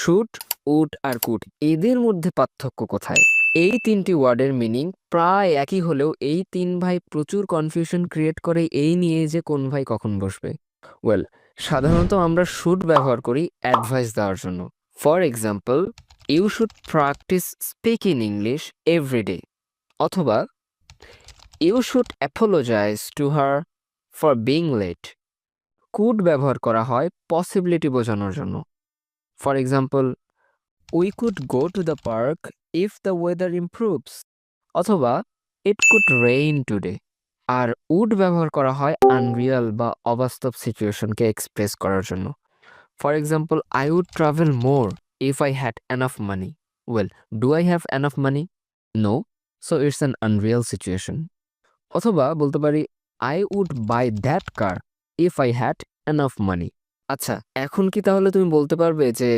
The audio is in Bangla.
শুড, উড আর কুড এদের মধ্যে পার্থক্য কোথায়? এই তিনটি ওয়ার্ডের মিনিং প্রায় একই হলেও এই তিন ভাই প্রচুর কনফিউশন ক্রিয়েট করে এই নিয়ে যে কোন ভাই কখন বসবে। ওয়েল, সাধারণত আমরা শুড ব্যবহার করি অ্যাডভাইস দেওয়ার জন্য। For example, you should practise speaking English everyday, অথবা you should apologise to her for being late. Could ব্যবহার করা হয় পসিবিলিটি বোঝানোর জন্য। For example, we could go to the park if the weather improves, অথবা ইট কুড রেইন টুডে। আর উড ব্যবহার করা হয় আনরিয়াল বা অবাস্তব সিচুয়েশনকে এক্সপ্রেস করার জন্য। For example, I would travel more if I had enough money. Well, do I have enough money? No, so it's an unreal situation. অথবা বলতে পারি, I would buy that car if I had enough money. আচ্ছা, এখন কি তাহলে তুমি বলতে পারবে যে